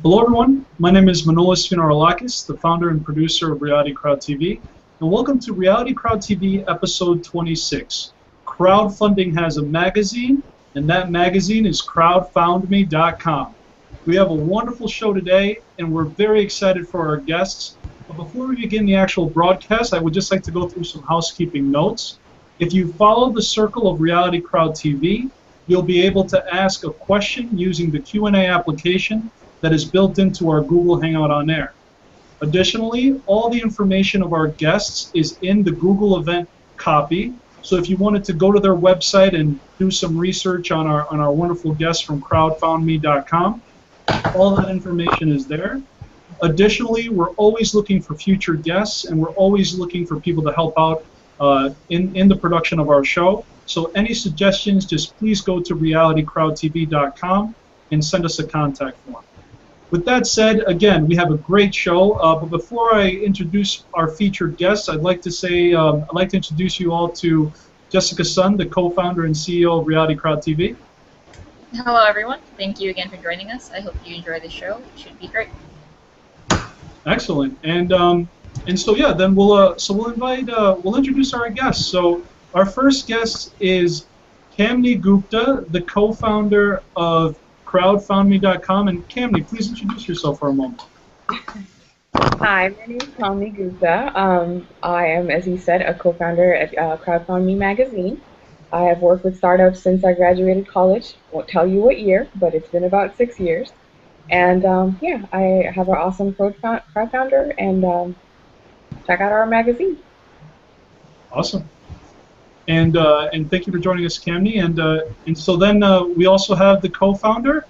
Hello everyone, my name is Manolis Finarolakis, the founder and producer of Reality Crowd TV, and welcome to Reality Crowd TV episode 26. Crowdfunding has a magazine, and that magazine is CrowdFoundme.com. We have a wonderful show today, and we're very excited for our guests. But before we begin the actual broadcast, I would just like to go through some housekeeping notes. If you follow the circle of Reality Crowd TV, you'll be able to ask a question using the Q&A application that is built into our Google Hangout on Air. Additionally, all the information of our guests is in the Google event copy. So if you wanted to go to their website and do some research on our wonderful guests from crowdfoundme.com, all that information is there. Additionally, we're always looking for future guests, and we're always looking for people to help out in the production of our show. So any suggestions, just please go to realitycrowdtv.com and send us a contact form. With that said, again, we have a great show. But before I introduce our featured guests, I'd like to say I'd like to introduce you all to Jessica Sun, the co-founder and CEO of Reality Crowd TV. Hello, everyone. Thank you again for joining us. I hope you enjoy the show. It should be great. Excellent. And so yeah, then we'll introduce our guests. So our first guest is Kamni Gupta, the co-founder of CrowdFoundme.com. And Kamni, please introduce yourself for a moment. Hi, my name is Kamni Gupta. I am, as you said, a co-founder at CrowdFoundme magazine. I have worked with startups since I graduated college. Won't tell you what year, but it's been about 6 years. And yeah, I have an awesome crowdfounder, and check out our magazine. Awesome. And thank you for joining us, Kamni. And so then we also have the co-founder,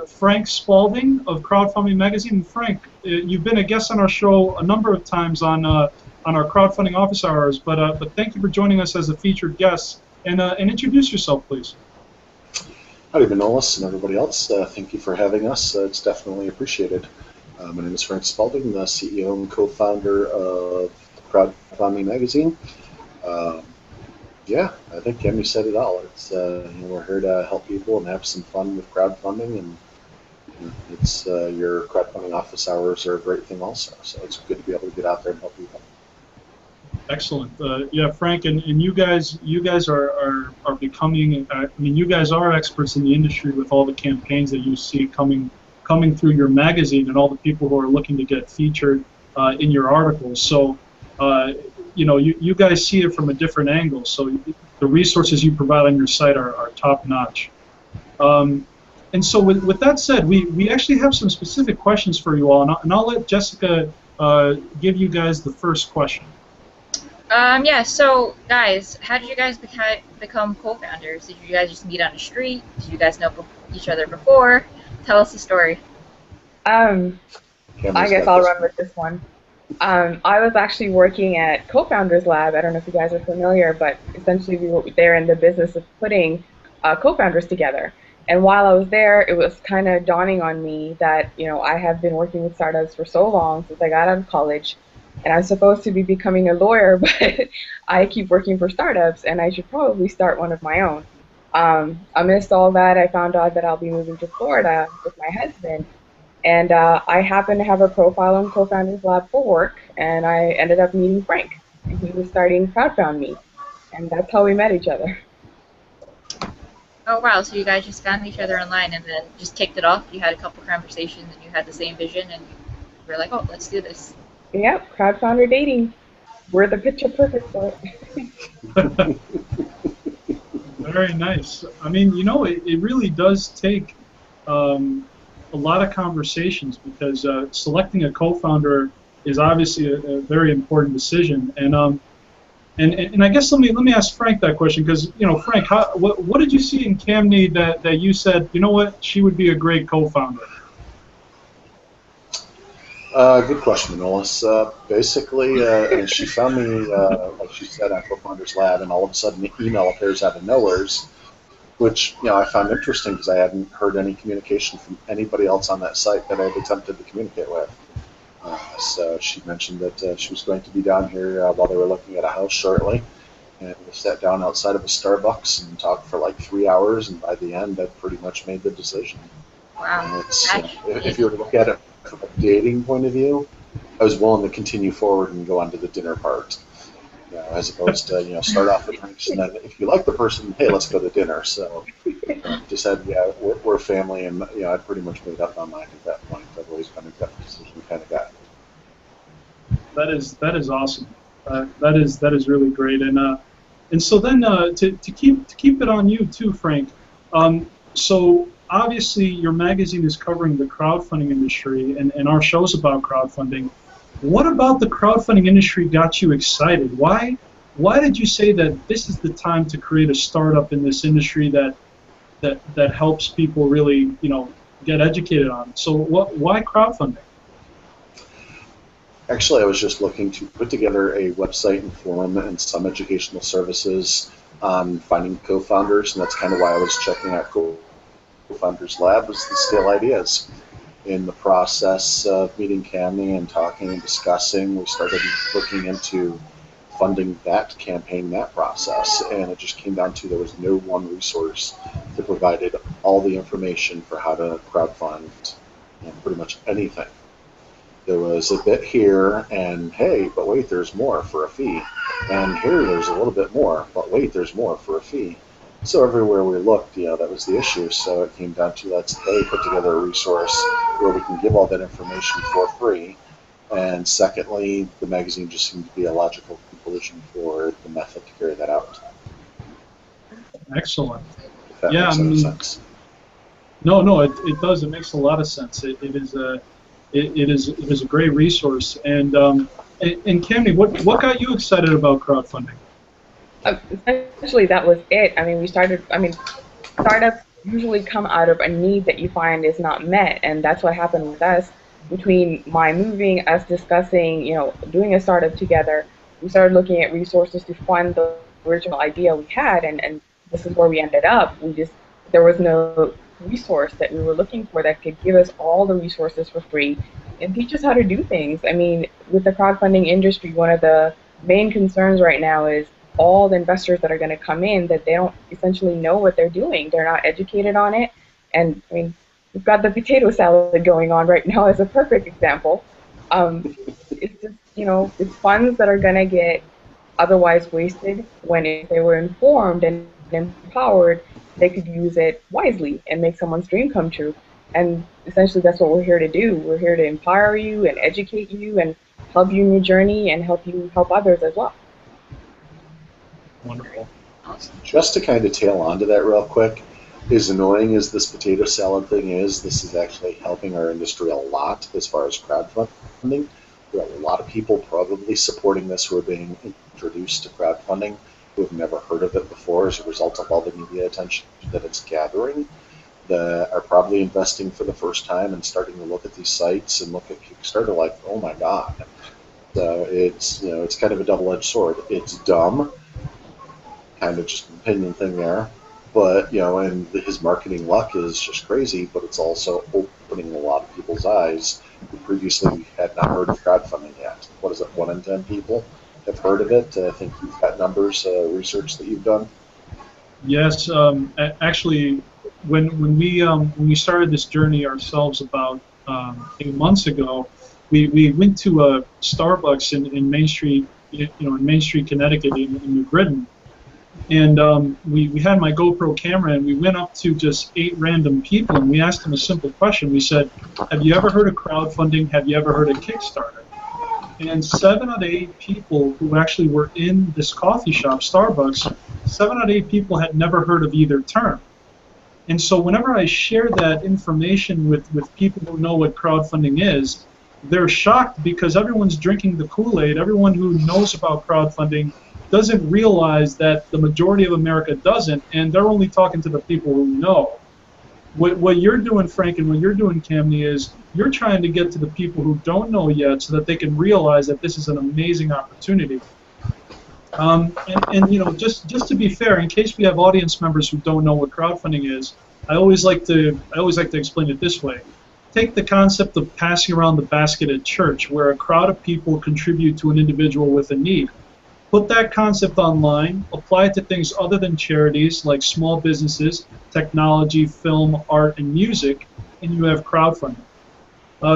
Frank Spalding of CrowdFunding magazine. And Frank, you've been a guest on our show a number of times on our crowdfunding office hours. But thank you for joining us as a featured guest. And introduce yourself, please. Howdy, Manolis and everybody else. Thank you for having us. It's definitely appreciated. My name is Frank Spalding, the CEO and co-founder of CrowdFoundme magazine. Yeah, I think Kamni said it all. It's we're here to help people and have some fun with crowdfunding, and it's your crowdfunding office hours are a great thing also. So it's good to be able to get out there and help people. Excellent. Yeah, Frank, and you guys are becoming. I mean, you guys are experts in the industry with all the campaigns that you see coming through your magazine, and all the people who are looking to get featured in your articles. So. You guys see it from a different angle, so the resources you provide on your site are top-notch. And so with that said, we actually have some specific questions for you all, and I'll let Jessica give you guys the first question. Yeah, so guys, how did you guys become co-founders? Did you guys just meet on the street? Did you guys know each other before? Tell us the story. I guess I'll run with this one. I was actually working at Co-Founders Lab. I don't know if you guys are familiar, but essentially we were there in the business of putting co-founders together. And while I was there, it was kind of dawning on me that, I have been working with startups for so long since I got out of college, and I'm supposed to be becoming a lawyer, but I keep working for startups, and I should probably start one of my own. Amidst all that, I found out that I'll be moving to Florida with my husband. And I happened to have a profile on Co-Founders Lab for work, and I ended up meeting Frank, and he was starting CrowdFoundme, and that's how we met each other. Oh wow, so you guys just found each other online and then just kicked it off? You had a couple conversations and you had the same vision and you were like, oh, let's do this. Yep, crowdfounder dating. We're the picture perfect for it. Very nice. I mean, it really does take a lot of conversations, because selecting a co-founder is obviously a very important decision. And I guess let me ask Frank that question, because Frank, what did you see in Kamni that you said, you know what, she would be a great co-founder? Good question, Manolis. Basically, she found me, like she said, on Co-Founders Lab, and all of a sudden the email appears out of nowheres, which I found interesting because I hadn't heard any communication from anybody else on that site that I'd attempted to communicate with. So she mentioned that she was going to be down here while they were looking at a house shortly, and we sat down outside of a Starbucks and talked for like 3 hours, and by the end I pretty much made the decision. Wow. It's, if you were to look at it from a dating point of view, I was willing to continue forward and go on to the dinner part, as opposed to start off with drinks and then if you like the person, hey, let's go to dinner. So just said, yeah, we're family, and I'd pretty much made up my mind at that point. I've always kind of got the decision kind of got. That is awesome. That is really great, and so then to keep it on you too, Frank. So obviously your magazine is covering the crowdfunding industry, and our show's about crowdfunding. What about the crowdfunding industry got you excited? Why did you say that this is the time to create a startup in this industry that helps people really get educated on it? So why crowdfunding? Actually, I was just looking to put together a website and forum and some educational services on finding co-founders, and that's kind of why I was checking out Co-Founders Lab, was to steal ideas. In the process of meeting Cammy and talking and discussing, we started looking into funding that campaign, that process, and it just came down to there was no one resource that provided all the information for how to crowdfund pretty much anything. There was a bit here, and hey, but wait, there's more for a fee. And here there's a little bit more, but wait, there's more for a fee. So everywhere we looked, that was the issue. So it came down to let's put together a resource where we can give all that information for free. And secondly, the magazine just seemed to be a logical conclusion for the method to carry that out. Excellent. If that makes any sense. No, it does. It makes a lot of sense. It is a great resource. And Cammy, what got you excited about crowdfunding? Essentially, that was it. I mean, startups usually come out of a need that you find is not met, and that's what happened with us. Between my moving, us discussing, doing a startup together, we started looking at resources to fund the original idea we had, and this is where we ended up. There was no resource that we were looking for that could give us all the resources for free and teach us how to do things. I mean, with the crowdfunding industry, one of the main concerns right now is all the investors that are going to come in, that they don't essentially know what they're doing. They're not educated on it. And I mean, we've got the potato salad going on right now as a perfect example. It's just, it's funds that are going to get otherwise wasted when if they were informed and empowered, they could use it wisely and make someone's dream come true. And essentially that's what we're here to do. We're here to empower you and educate you and help you in your journey and help you help others as well. Wonderful. Just to kind of tail onto that real quick, as annoying as this potato salad thing is, this is actually helping our industry a lot as far as crowdfunding. There are a lot of people probably supporting this who are being introduced to crowdfunding who have never heard of it before as a result of all the media attention that it's gathering, that are probably investing for the first time and starting to look at these sites and look at Kickstarter like, oh my God. So it's, it's kind of a double-edged sword. It's dumb, kind of just an opinion thing there, but and his marketing luck is just crazy, but it's also opening a lot of people's eyes who previously had not heard of crowdfunding yet. What is it, 1 in 10 people have heard of it? I think you've got numbers, research that you've done. Yes, actually, when we started this journey ourselves about 8 months ago, we went to a Starbucks in Main Street, in Main Street, Connecticut, in New Britain. And we had my GoPro camera, and we went up to just 8 random people, and we asked them a simple question. We said, have you ever heard of crowdfunding? Have you ever heard of Kickstarter? And 7 out of 8 people who actually were in this coffee shop, Starbucks, 7 out of 8 people had never heard of either term. And so whenever I share that information with people who know what crowdfunding is, they're shocked because everyone's drinking the Kool-Aid. Everyone who knows about crowdfunding doesn't realize that the majority of America doesn't, and they're only talking to the people who know. What you're doing, Frank, and what you're doing, Cammy, is you're trying to get to the people who don't know yet so that they can realize that this is an amazing opportunity. And just to be fair, in case we have audience members who don't know what crowdfunding is, I always like to explain it this way. Take the concept of passing around the basket at church, where a crowd of people contribute to an individual with a need. Put that concept online, apply it to things other than charities like small businesses, technology, film, art, and music, and you have crowdfunding.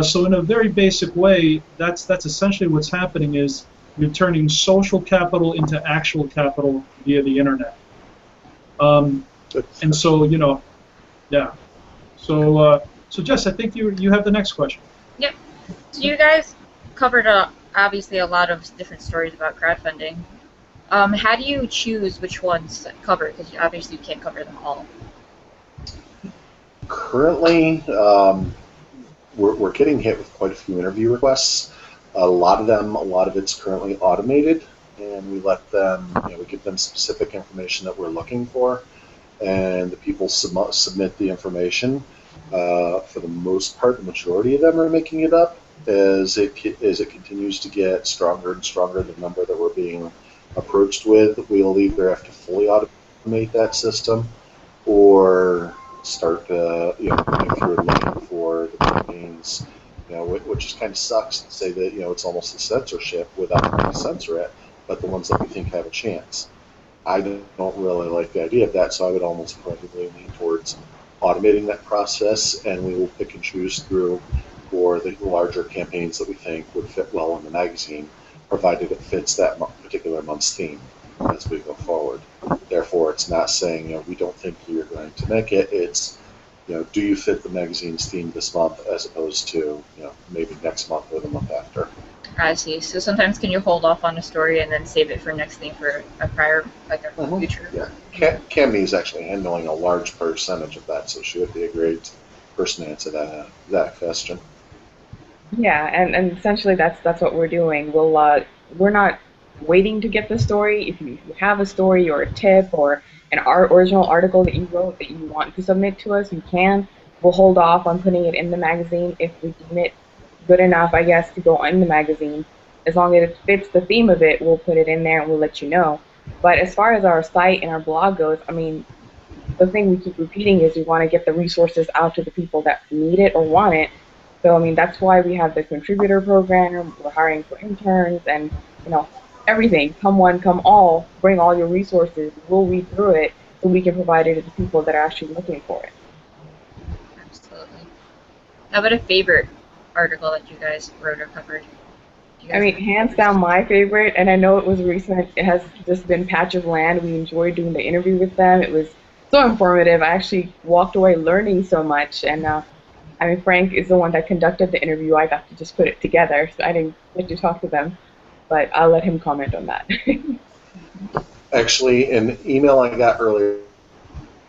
So in a very basic way, that's essentially what's happening is you're turning social capital into actual capital via the internet. And so, you know, yeah. So, so Jess, I think you have the next question. Yep. So you guys covered obviously a lot of different stories about crowdfunding. How do you choose which ones to cover? Because obviously you can't cover them all. Currently, we're getting hit with quite a few interview requests. A lot of it's currently automated, and we let them, we give them specific information that we're looking for, and the people submit the information. For the most part, the majority of them are making it up. As it continues to get stronger and stronger, the number that we're being approached with, we'll either have to fully automate that system, or start going through and looking for the campaigns, which just kind of sucks to say that it's almost a censorship without having to censor it, but the ones that we think have a chance. I don't really like the idea of that, so I would almost probably lean towards automating that process, and we will pick and choose through for the larger campaigns that we think would fit well in the magazine, provided it fits that particular month's theme as we go forward. Therefore, it's not saying, we don't think you're going to make it. It's, do you fit the magazine's theme this month, as opposed to, maybe next month or the month after. I see. So sometimes can you hold off on a story and then save it for next thing for a prior, like a future? Yeah. Cammy is actually handling a large percentage of that, so she would be a great person to answer that question. Yeah, and essentially that's what we're doing. We're not waiting to get the story. If you have a story or a tip or an original article that you wrote that you want to submit to us, you can. We'll hold off on putting it in the magazine if we deem it good enough, I guess, to go in the magazine. As long as it fits the theme of it, we'll put it in there and we'll let you know. But as far as our site and our blog goes, I mean, the thing we keep repeating is we want to get the resources out to the people that need it or want it. So, I mean, that's why we have the contributor program. We're hiring for interns and, everything. Come one, come all. Bring all your resources. We'll read through it so we can provide it to the people that are actually looking for it. Absolutely. How about a favorite article that you guys wrote or covered? I mean, hands down my favorite, and I know it was recent, it has just been Patch of Land. We enjoyed doing the interview with them. It was so informative. I actually walked away learning so much, and I mean, Frank is the one that conducted the interview. I got to just put it together, so I didn't get to talk to them, but I'll let him comment on that. Actually, an email I got earlier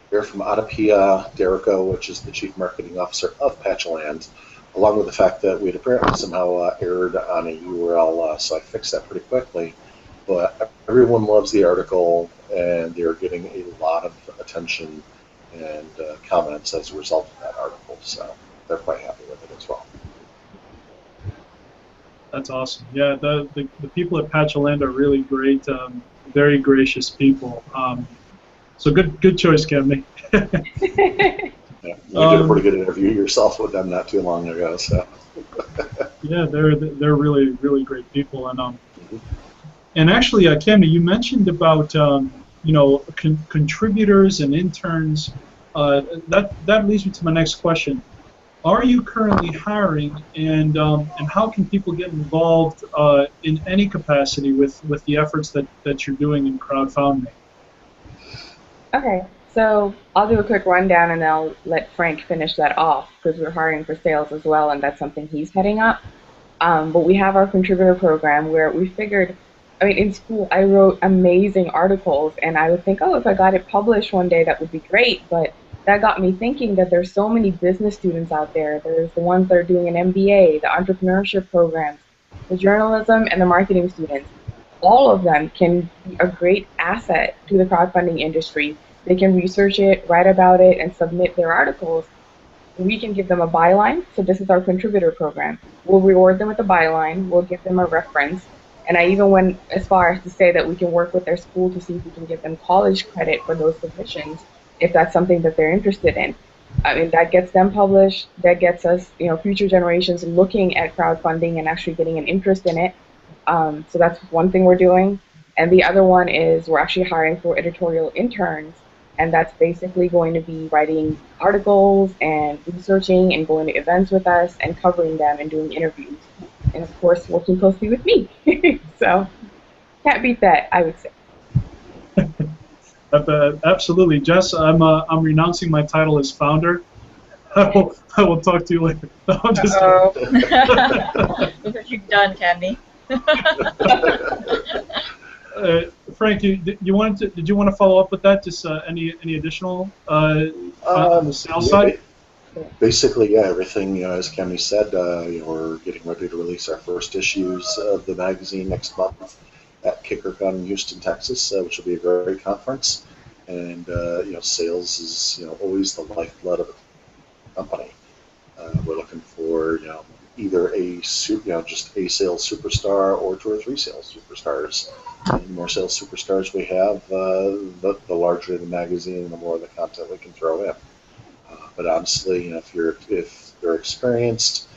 from Adapia Derico, which is the Chief Marketing Officer of Patchland, along with the fact that we'd apparently somehow erred on a URL, so I fixed that pretty quickly. But everyone loves the article, and they're getting a lot of attention and comments as a result of that article, so they're quite happy with it as well. That's awesome. Yeah, the people at Patchland are really great, very gracious people. So good choice, Cammy. Yeah, you did a pretty good interview yourself with them not too long ago, so. Yeah, they're really great people, and actually, Cammy, you mentioned about contributors and interns. That leads me to my next question. Are you currently hiring, and how can people get involved in any capacity with the efforts that you're doing in CrowdFoundme? Okay, so I'll do a quick rundown and I'll let Frank finish that off because we're hiring for sales as well, and that's something he's heading up. But we have our contributor program where we figured, I mean, in school I wrote amazing articles, and I would think, oh, if I got it published one day, that would be great. But that got me thinking that there's so many business students out there. There's the ones that are doing an MBA, the entrepreneurship programs, the journalism, and the marketing students. All of them can be a great asset to the crowdfunding industry. They can research it, write about it, and submit their articles. We can give them a byline. So this is our contributor program. We'll reward them with a byline. We'll give them a reference. And I even went as far as to say that we can work with their school to see if we can give them college credit for those submissions, if that's something that they're interested in. I mean, that gets them published. That gets us, future generations looking at crowdfunding and actually getting an interest in it. So that's one thing we're doing. And the other one is we're actually hiring for editorial interns and that's basically going to be writing articles and researching and going to events with us and covering them and doing interviews. And of course, working closely with me. So, can't beat that, I would say. Absolutely, Jess. I'm renouncing my title as founder. I will talk to you later. No, I'm just Look what you've done, Candy. Frank, did you want to follow up with that? Just any additional on the sales side? Basically, yeah, everything, as Kemi said, we're getting ready to release our first issues of the magazine next month at KickerCon in Houston, Texas, which will be a great conference. And sales is always the lifeblood of a company. We're looking for either just a sales superstar or 2 or 3 sales superstars. And the more sales superstars we have, the larger the magazine and the more the content we can throw in. But honestly, if they're experienced,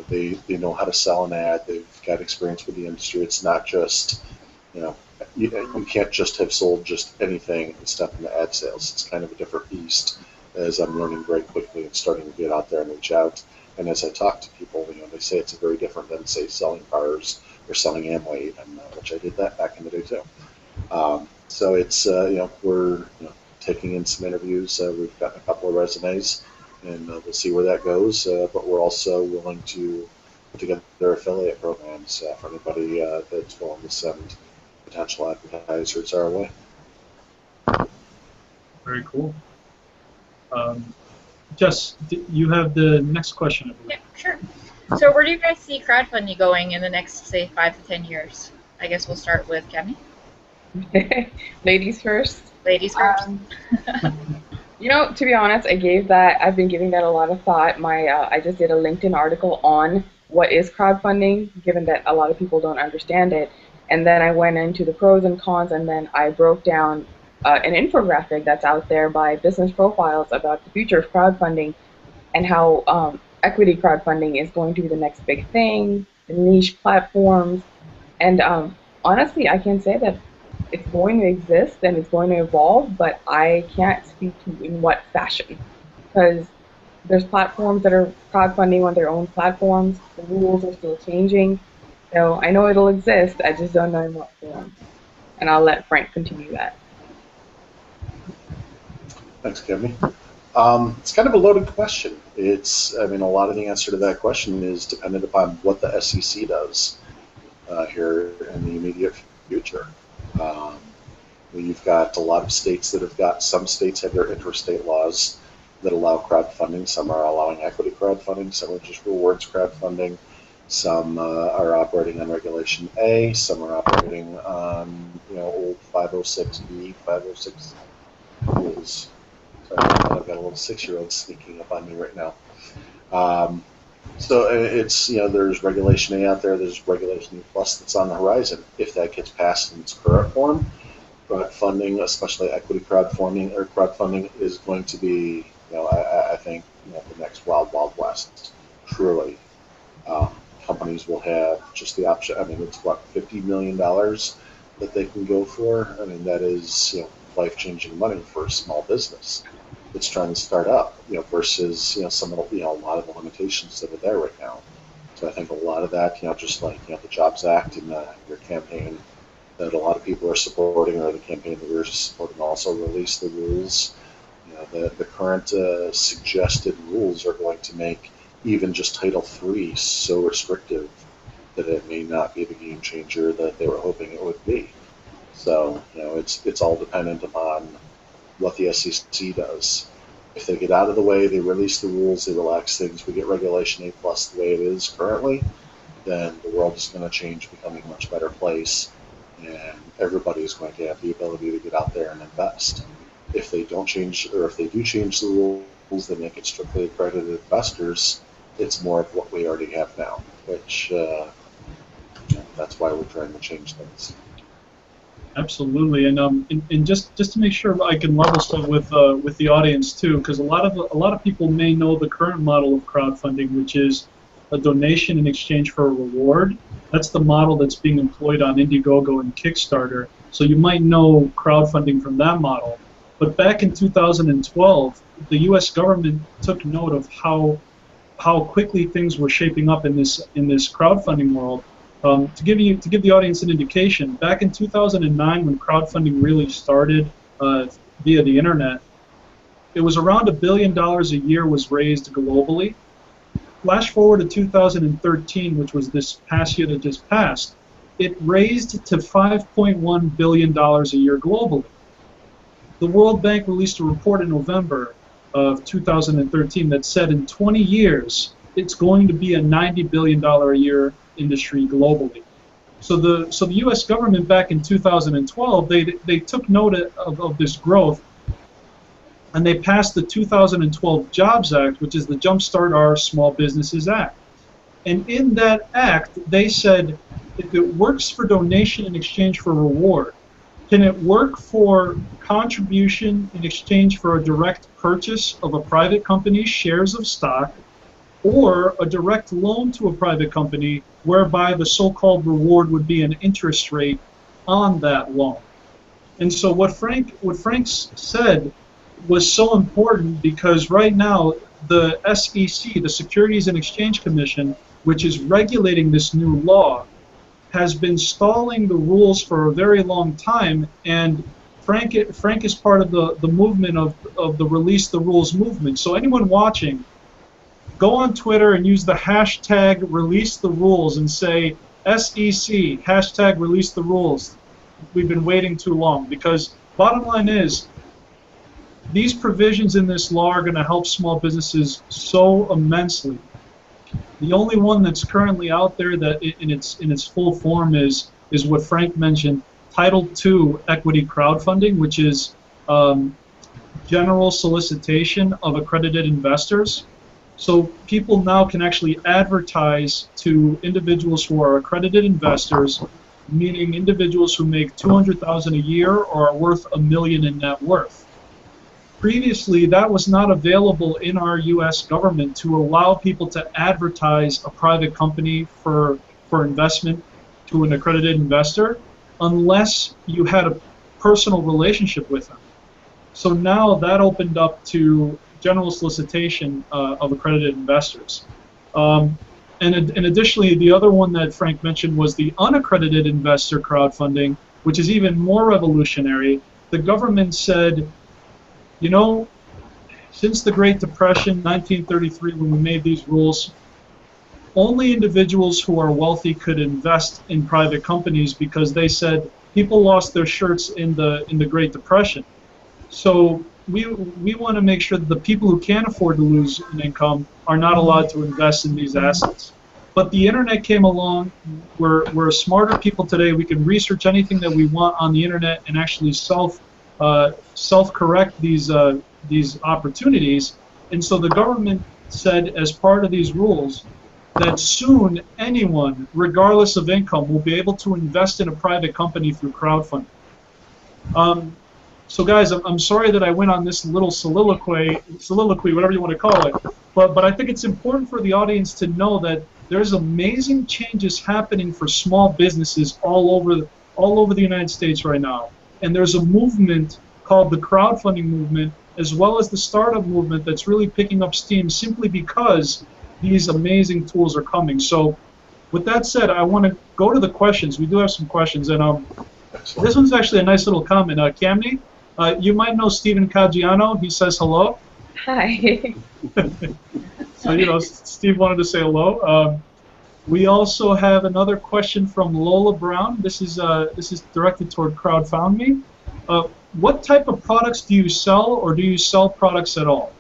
they know how to sell an ad. They've got experience with the industry. It's not just you can't just have sold just anything and step into ad sales. It's kind of a different beast, as I'm learning very quickly and starting to get out there and reach out. And as I talk to people, they say it's very different than, say, selling cars or selling Amway, and which I did that back in the day too. So it's we're taking in some interviews. We've gotten a couple of resumes, and we'll see where that goes. But we're also willing to put together affiliate programs for anybody that's willing to send potential advertisers our way. Very cool. Jess, you have the next question. Yeah, sure. So where do you guys see crowdfunding going in the next, say, 5 to 10 years? I guess we'll start with Kemi. Ladies first. Ladies first. To be honest, I've been giving that a lot of thought. I just did a LinkedIn article on what is crowdfunding, given that a lot of people don't understand it. And then I went into the pros and cons, and then I broke down an infographic that's out there by Business Profiles about the future of crowdfunding and how equity crowdfunding is going to be the next big thing, the niche platforms. And honestly, I can say that it's going to exist and it's going to evolve, but I can't speak to in what fashion, because there's platforms that are crowdfunding on their own platforms. The rules are still changing. So I know it'll exist, I just don't know in what form. And I'll let Frank continue that. Thanks, Kemi. It's kind of a loaded question. A lot of the answer to that question is dependent upon what the SEC does here in the immediate future. You've got a lot of states some states have their interstate laws that allow crowdfunding. Some are allowing equity crowdfunding. Some are just rewards crowdfunding. Some are operating on Regulation A. Some are operating on old 506B, 506 rules. Sorry, I've got a little 6-year-old sneaking up on me right now. So it's there's Regulation A out there. There's Regulation E Plus that's on the horizon. If that gets passed in its current form, crowdfunding, especially equity crowdfunding, is going to be I think the next wild west. Truly. Companies will have just the option. It's what, $50 million that they can go for. That is life-changing money for a small business that's trying to start up. Versus some of a lot of the limitations that are there right now. So I think a lot of that, just like the Jobs Act and your campaign that a lot of people are supporting, or the campaign that we're supporting, also release the rules. The current suggested rules are going to make even just Title III so restrictive that it may not be the game changer that they were hoping it would be. So it's all dependent upon what the SEC does. If they get out of the way, they release the rules, they relax things, we get Regulation A Plus the way it is currently, then the world is going to change, becoming a much better place, and everybody is going to have the ability to get out there and invest. If they don't change, or if they do change the rules, they make it strictly accredited investors, it's more of what we already have now, which that's why we're trying to change things. Absolutely, and just to make sure I can level stuff with the audience too, because a lot of people may know the current model of crowdfunding, which is a donation in exchange for a reward. That's the model that's being employed on Indiegogo and Kickstarter. So you might know crowdfunding from that model. But back in 2012, the U.S. government took note of how quickly things were shaping up in this crowdfunding world. To give the audience an indication, back in 2009, when crowdfunding really started via the internet, it was around $1 billion a year was raised globally. Flash forward to 2013, which was this past year that just passed, it raised to $5.1 billion a year globally. The World Bank released a report in November of 2013 that said in 20 years it's going to be a $90 billion a year industry globally. So the U.S. government back in 2012, they took note of this growth, and they passed the 2012 Jobs Act, which is the Jumpstart Our Small Businesses Act. And in that act, they said if it works for donation in exchange for reward, can it work for contribution in exchange for a direct purchase of a private company's shares of stock, or a direct loan to a private company whereby the so-called reward would be an interest rate on that loan? And so what Frank said was so important, because right now the SEC, the Securities and Exchange Commission, which is regulating this new law, has been stalling the rules for a very long time, and Frank is part of the movement of the Release the Rules movement. So anyone watching, go on Twitter and use the hashtag Release the Rules and say SEC, hashtag Release the Rules. We've been waiting too long, because bottom line is these provisions in this law are going to help small businesses so immensely. The only one that's currently out there that in its full form is what Frank mentioned, Title II equity crowdfunding, which is general solicitation of accredited investors. So people now can actually advertise to individuals who are accredited investors, meaning individuals who make $200,000 a year or are worth $1 million in net worth. Previously, that was not available in our U.S. government to allow people to advertise a private company for investment to an accredited investor unless you had a personal relationship with them. So now that opened up to general solicitation of accredited investors. And additionally, the other one that Frank mentioned was the unaccredited investor crowdfunding, which is even more revolutionary. The government said, you know, since the Great Depression, 1933, when we made these rules, only individuals who are wealthy could invest in private companies, because they said people lost their shirts in the Great Depression. So we want to make sure that the people who can't afford to lose an income are not allowed to invest in these assets. But the internet came along. We're smarter people today. We can research anything that we want on the internet and actually self-correct these opportunities. And so the government said, as part of these rules, that soon anyone, regardless of income, will be able to invest in a private company through crowdfunding. So guys, I'm sorry that I went on this little soliloquy, whatever you want to call it, but I think it's important for the audience to know that there's amazing changes happening for small businesses all over the United States right now. And there's a movement called the crowdfunding movement, as well as the startup movement, that's really picking up steam simply because these amazing tools are coming. So with that said, I want to go to the questions. We do have some questions, and this one's actually a nice little comment. Camney, you might know Stephen Caggiano. He says hello. Hi. So, you know, Steve wanted to say hello. We also have another question from Lola Brown. This is directed toward CrowdFoundme. What type of products do you sell, or do you sell products at all?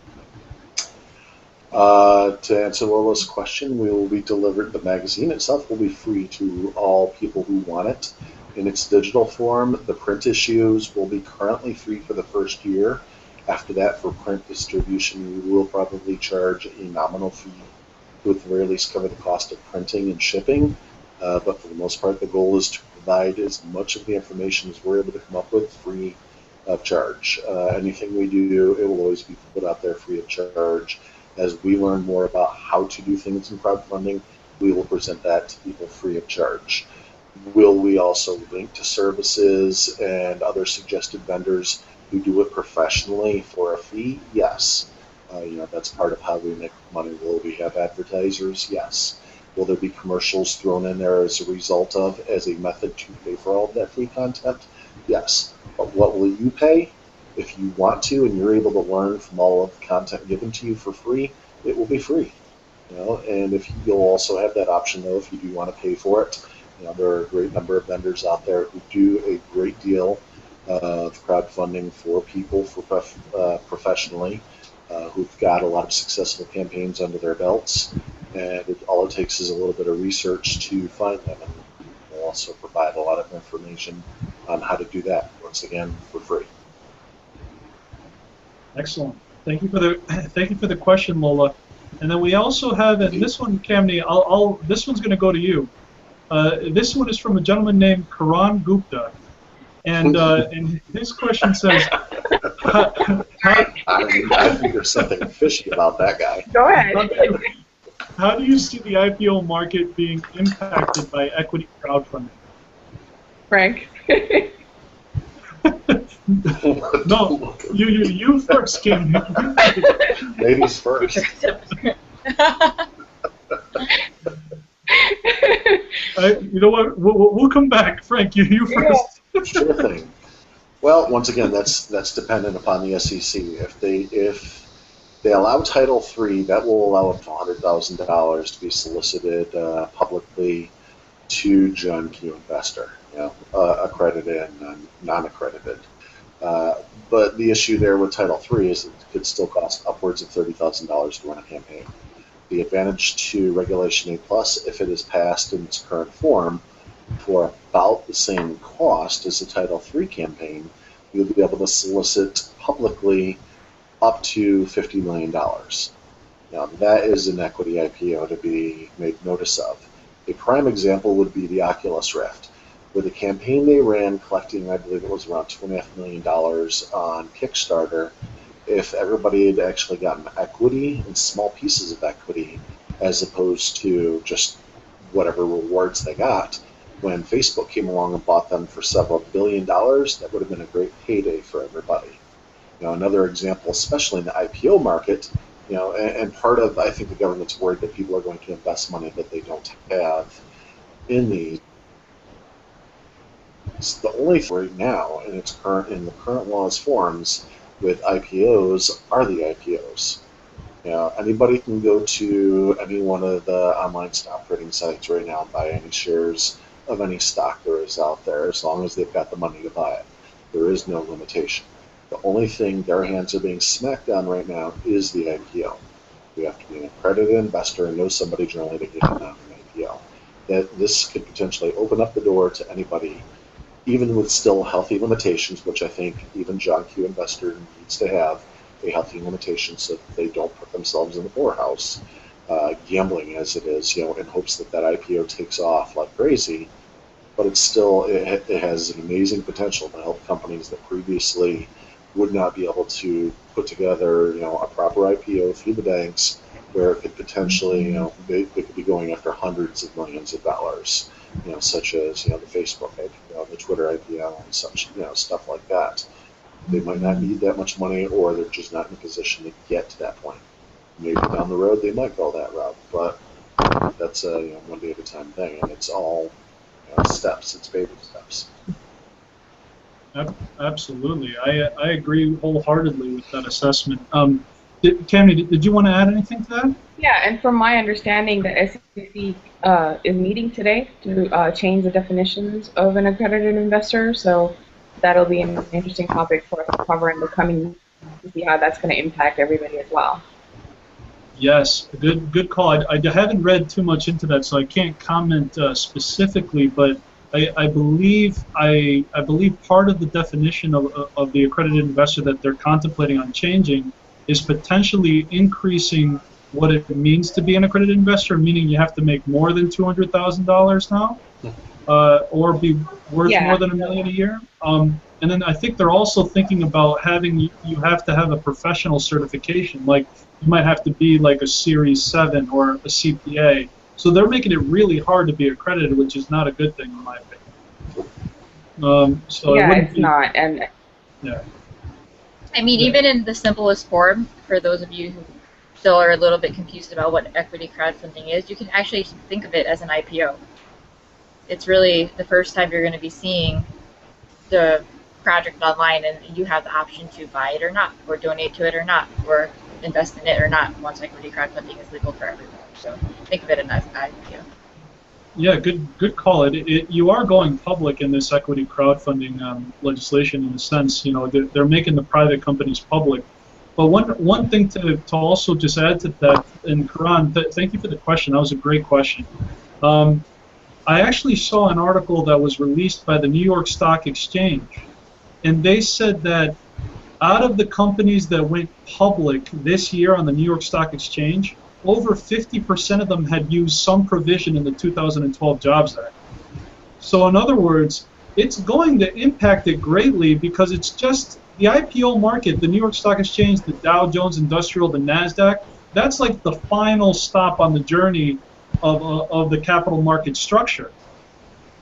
To answer Lola's question, we will be delivered. The magazine itself will be free to all people who want it in its digital form. The print issues will be currently free for the first year. After that, for print distribution, we will probably charge a nominal fee to at the very least cover the cost of printing and shipping. But for the most part, the goal is to provide as much of the information as we're able to come up with free of charge. Anything we do, it will always be put out there free of charge. As we learn more about how to do things in crowdfunding, we will present that to people free of charge. Will we also link to services and other suggested vendors who do it professionally for a fee, yes. That's part of how we make money. Will we have advertisers? Yes. Will there be commercials thrown in there as a result of, as a method to pay for all of that free content? Yes. But what will you pay? If you want to and you're able to learn from all of the content given to you for free, it will be free. And if you'll also have that option, though, if you do want to pay for it. There are a great number of vendors out there who do a great deal of crowdfunding for people professionally, who've got a lot of successful campaigns under their belts, and all it takes is a little bit of research to find them. And we'll also provide a lot of information on how to do that, once again, for free. Excellent. Thank you for the question, Lola. And then we also have, and this one, Kamini, this one's going to go to you. This one is from a gentleman named Karan Gupta, and his question says, I think there's something fishy about that guy. Go ahead. How do you see the IPO market being impacted by equity crowdfunding? Frank. No, you first, Kim. Ladies first. You know what? We'll come back, Frank. You first. Yeah. Sure thing. Well, once again, that's dependent upon the SEC. If they allow Title III, that will allow up to $100,000 to be solicited publicly to John Q. Investor, accredited and non-accredited. But the issue there with Title III is it could still cost upwards of $30,000 to run a campaign. The advantage to Regulation A+, if it is passed in its current form, for about the same cost as a Title III campaign, you'll be able to solicit publicly up to $50 million. Now, that is an equity IPO to be made notice of. A prime example would be the Oculus Rift, where the campaign they ran collecting, I believe it was around $2.5 million on Kickstarter. If everybody had actually gotten equity and small pieces of equity, as opposed to just whatever rewards they got, when Facebook came along and bought them for several $1 billion, that would have been a great payday for everybody. Another example, especially in the IPO market, and part of, I think the government's worried that people are going to invest money that they don't have in these. The only thing right now in the current laws forms with IPOs are the IPOs. Anybody can go to any one of the online stock trading sites right now and buy any shares of any stock there is out there, as long as they've got the money to buy it. There is no limitation. The only thing their hands are being smacked on right now is the IPO. You have to be an accredited investor and know somebody generally to get in on an IPO. That this could potentially open up the door to anybody, even with still healthy limitations, which I think even John Q. Investor needs to have a healthy limitation so that they don't put themselves in the poorhouse, gambling as it is, in hopes that IPO takes off like crazy. But it's still, it has an amazing potential to help companies that previously would not be able to put together, a proper IPO through the banks, where it could potentially, they could be going after hundreds of millions of dollars, such as, the Facebook IPO, the Twitter IPO, and such, stuff like that. They might not need that much money, or they're just not in a position to get to that point. Maybe down the road they might go that route, but that's a one day at a time thing, and it's all steps. It's baby steps. Absolutely, I agree wholeheartedly with that assessment. Kamini, did you want to add anything to that? Yeah, and from my understanding, the SEC is meeting today to change the definitions of an accredited investor. So that'll be an interesting topic for us to cover in the coming weeks to see how that's going to impact everybody as well. Yes, good call. I haven't read too much into that, so I can't comment specifically, but I believe part of the definition of the accredited investor that they're contemplating on changing is potentially increasing what it means to be an accredited investor, meaning you have to make more than $200,000 now, or be worth more than $1 million a year. And then I think they're also thinking about you have to have a professional certification, like you might have to be like a Series 7 or a CPA. So they're making it really hard to be accredited, which is not a good thing in my opinion. So yeah, it's not. And yeah. I mean, even in the simplest form, for those of you who still are a little bit confused about what equity crowdfunding is, you can actually think of it as an IPO. It's really the first time you're going to be seeing the project online, and you have the option to buy it or not, or donate to it or not, or invest in it or not, once equity crowdfunding is legal for everyone. So think of it as an IPO. Yeah, good call. You are going public in this equity crowdfunding legislation in a sense. You know, they're making the private companies public. But one thing to also just add to that, and Karan, thank you for the question. That was a great question. I actually saw an article that was released by the New York Stock Exchange, and they said that out of the companies that went public this year on the New York Stock Exchange, over 50% of them had used some provision in the 2012 Jobs Act. So in other words, it's going to impact it greatly because it's just the IPO market, the New York Stock Exchange, the Dow Jones Industrial, the NASDAQ, that's like the final stop on the journey of the capital market structure.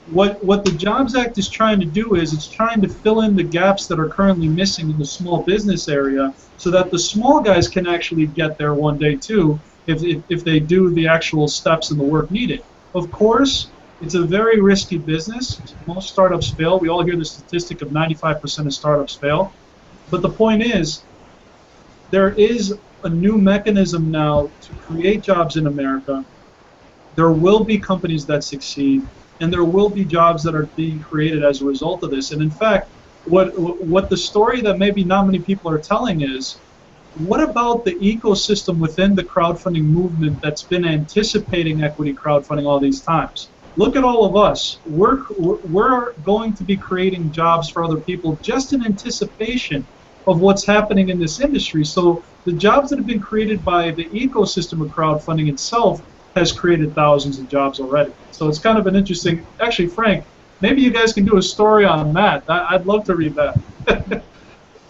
What the Jobs Act is trying to do is it's trying to fill in the gaps that are currently missing in the small business area so that the small guys can actually get there one day too, if they do the actual steps and the work needed. Of course, it's a very risky business. Most startups fail. We all hear the statistic of 95% of startups fail. But the point is, there is a new mechanism now to create jobs in America. There will be companies that succeed, and there will be jobs that are being created as a result of this. And in fact, what the story that maybe not many people are telling is, what about the ecosystem within the crowdfunding movement that's been anticipating equity crowdfunding all these times? Look at all of us. We're going to be creating jobs for other people just in anticipation of what's happening in this industry. So the jobs that have been created by the ecosystem of crowdfunding itself has created thousands of jobs already. So it's kind of an interesting, actually, Frank, maybe you guys can do a story on that. I'd love to read that.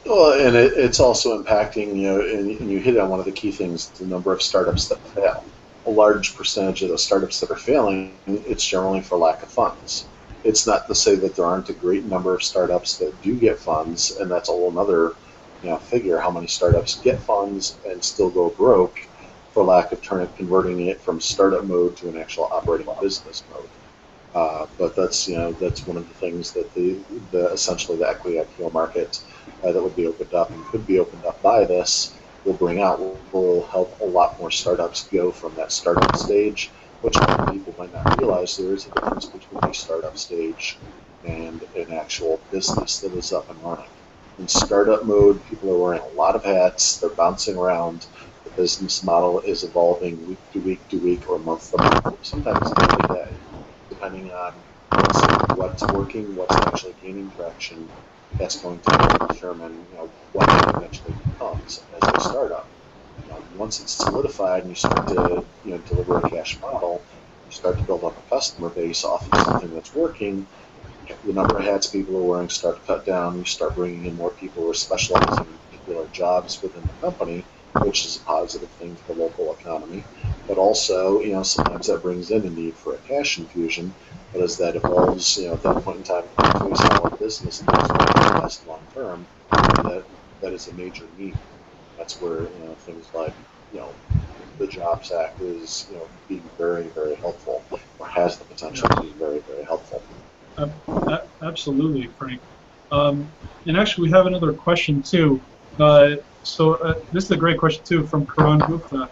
Well, and it's also impacting, you know, and you hit on one of the key things, the number of startups that fail. A large percentage of the startups that are failing, it's generally for lack of funds. It's not to say that there aren't a great number of startups that do get funds, and that's a whole another, you know, figure, how many startups get funds and still go broke for lack of converting it from startup mode to an actual operating business mode. But that's, you know, that's one of the things that essentially the equity IPO market that would be opened up and could be opened up by this will bring out, will help a lot more startups go from that startup stage, which a lot of people might not realize there is a difference between a startup stage and an actual business that is up and running. In startup mode, people are wearing a lot of hats, they're bouncing around, the business model is evolving week to week to week or month to month, sometimes every day, depending on what's working, what's actually gaining traction. That's going to determine, you know, what it eventually becomes as a startup. Once it's solidified and you start to, you know, deliver a cash model, you start to build up a customer base off of something that's working. The number of hats people are wearing start to cut down. You start bringing in more people who are specializing in particular jobs within the company, which is a positive thing for the local economy. But also, you know, sometimes that brings in a need for a cash infusion. But as that evolves, you know, at that point in time, into a solid business and that's going to last long term, that is a major need. That's where, you know, things like, you know, the Jobs Act is, you know, being very, very helpful, or has the potential to be very, very helpful. Absolutely, Frank. And actually, we have another question too. This is a great question too from Karan Gupta.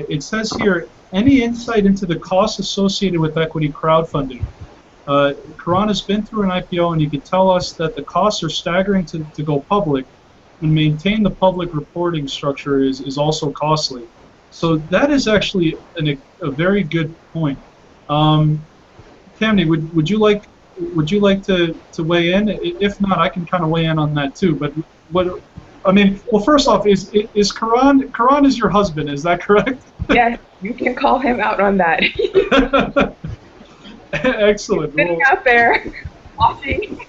It says here, any insight into the costs associated with equity crowdfunding? Karan has been through an IPO, and he could tell us that the costs are staggering to go public, and maintain the public reporting structure is also costly. So that is actually a very good point. Kamni, would you like to weigh in? If not, I can kind of weigh in on that too. But well, first off, is Karan is your husband? Is that correct? Yes, you can call him out on that. Excellent. Sitting out there watching.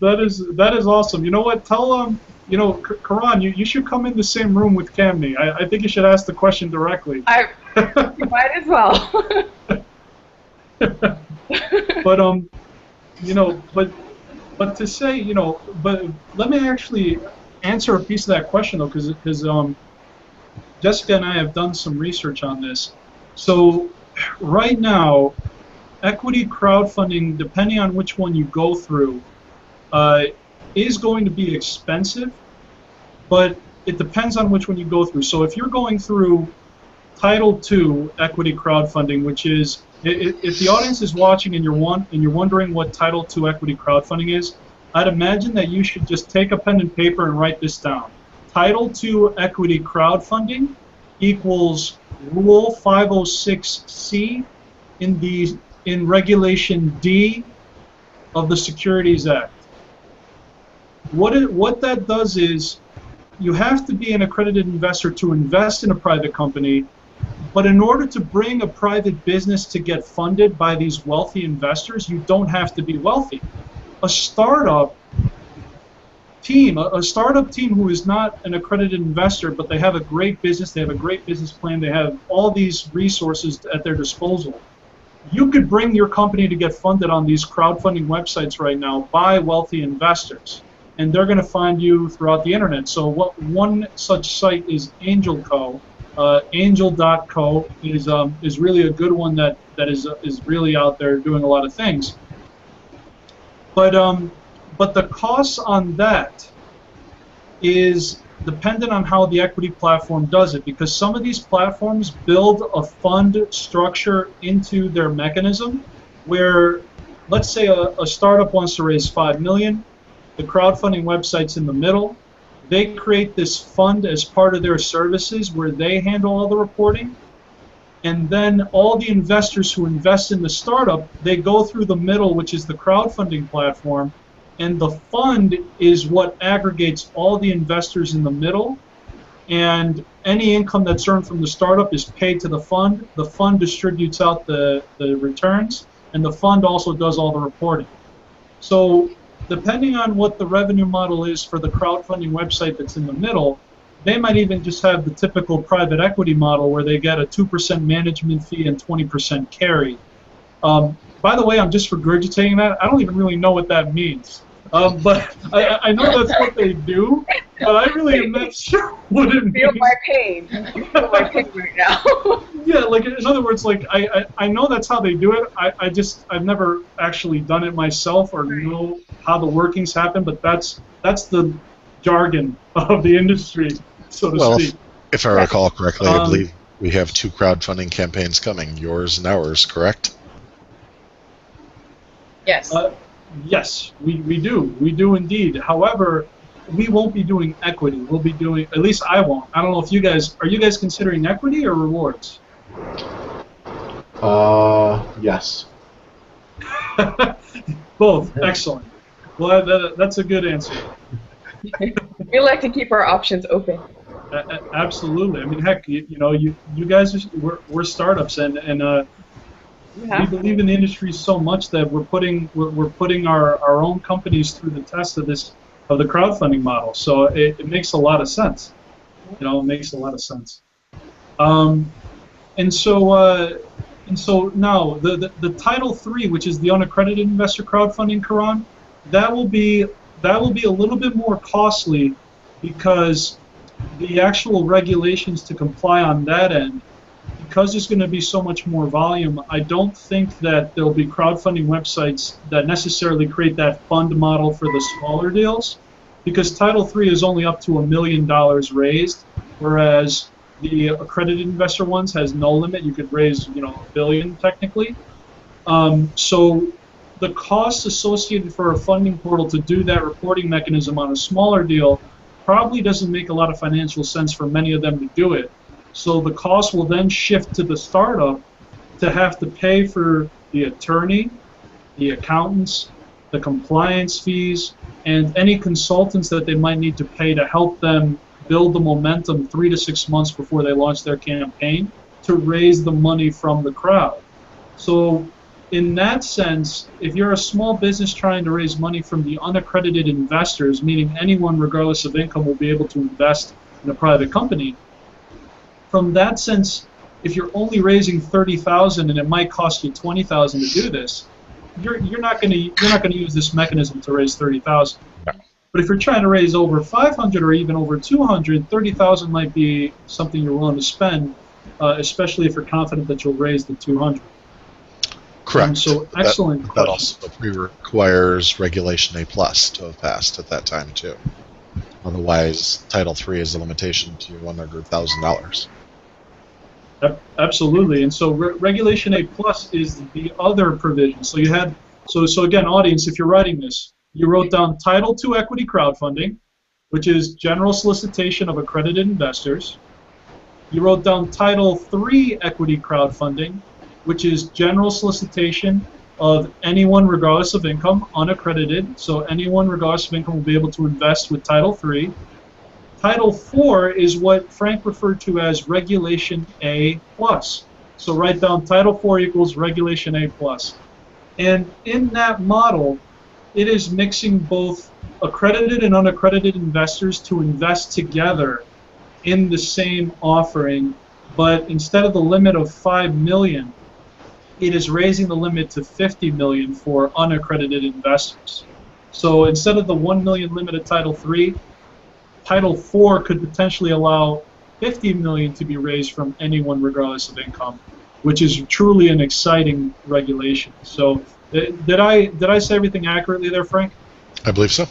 That is awesome. You know what? Tell you know, Karan, you should come in the same room with Kamni. I think you should ask the question directly. You might as well. But you know, but to say, you know, but let me actually answer a piece of that question though, because Jessica and I have done some research on this. So right now, equity crowdfunding, depending on which one you go through, is going to be expensive, but it depends on which one you go through. So if you're going through Title II equity crowdfunding, which is, if the audience is watching and you're wondering what Title II equity crowdfunding is, I'd imagine that you should just take a pen and paper and write this down. Title II equity crowdfunding equals Rule 506C in Regulation D of the Securities Act. What that does is you have to be an accredited investor to invest in a private company, but in order to bring a private business to get funded by these wealthy investors, you don't have to be wealthy. A startup team who is not an accredited investor, but they have a great business, they have a great business plan, they have all these resources at their disposal. You could bring your company to get funded on these crowdfunding websites right now by wealthy investors, and they're going to find you throughout the internet. So one such site is AngelCo. Angel.co is really a good one that is really out there doing a lot of things. But the costs on that is dependent on how the equity platform does it, because some of these platforms build a fund structure into their mechanism where, let's say a startup wants to raise $5 million, the crowdfunding website's in the middle, they create this fund as part of their services where they handle all the reporting, and then all the investors who invest in the startup, they go through the middle, which is the crowdfunding platform, and the fund is what aggregates all the investors in the middle, and any income that's earned from the startup is paid to the fund. The fund distributes out the returns, and the fund also does all the reporting. So depending on what the revenue model is for the crowdfunding website that's in the middle, they might even just have the typical private equity model where they get a 2% management fee and 20% carry. By the way, I'm just regurgitating that. I don't even really know what that means. But I know that's what they do, but I really am not sure what it means. Feel my pain. You feel my pain right now. Yeah, like in other words, like I know that's how they do it. I've never actually done it myself or know how the workings happen, but that's the jargon of the industry, so to speak. If I recall correctly, I believe we have 2 crowdfunding campaigns coming, yours and ours, correct? Yes. Yes, we do indeed. However, we won't be doing equity. We'll be doing, at least I won't. I don't know if you guys, are you guys considering equity or rewards? Yes. Both. Excellent. Well, that's a good answer. We like to keep our options open. Absolutely. I mean, heck, you know, you guys we're startups, and we believe in the industry so much that we're putting our own companies through the test of the crowdfunding model. So it makes a lot of sense. You know, it makes a lot of sense. And so now the Title III, which is the unaccredited investor crowdfunding, Karan, that will be a little bit more costly because the actual regulations to comply on that end, because there's going to be so much more volume, I don't think that there'll be crowdfunding websites that necessarily create that fund model for the smaller deals, because Title III is only up to $1 million raised, whereas the accredited investor ones has no limit. You could raise, you know, $1 billion technically. So the costs associated for a funding portal to do that reporting mechanism on a smaller deal probably doesn't make a lot of financial sense for many of them to do it. So the cost will then shift to the startup to have to pay for the attorney, the accountants, the compliance fees, and any consultants that they might need to pay to help them build the momentum 3 to 6 months before they launch their campaign to raise the money from the crowd. So in that sense, if you're a small business trying to raise money from the unaccredited investors, meaning anyone regardless of income will be able to invest in a private company, from that sense, if you're only raising $30,000 and it might cost you $20,000 to do this, you're not going to use this mechanism to raise $30,000. But if you're trying to raise over 500 or even over 200, 30,000 might be something you're willing to spend, especially if you're confident that you'll raise the 200. Correct. So excellent that question. also requires Regulation A+ to have passed at that time too. Otherwise, Title III is a limitation to $100,000. Absolutely, and so Regulation A+ is the other provision. So you had, so again, audience, if you're writing this, you wrote down Title II equity crowdfunding, which is general solicitation of accredited investors. You wrote down Title III equity crowdfunding, which is general solicitation of anyone regardless of income, unaccredited. So anyone regardless of income will be able to invest with Title III. Title IV is what Frank referred to as Regulation A+. So write down Title IV equals Regulation A+. And in that model, it is mixing both accredited and unaccredited investors to invest together in the same offering, but instead of the limit of $5 million, it is raising the limit to $50 million for unaccredited investors. So instead of the $1 million limit of Title III, Title IV could potentially allow $50 million to be raised from anyone regardless of income, which is truly an exciting regulation. So did I say everything accurately there, Frank? I believe so.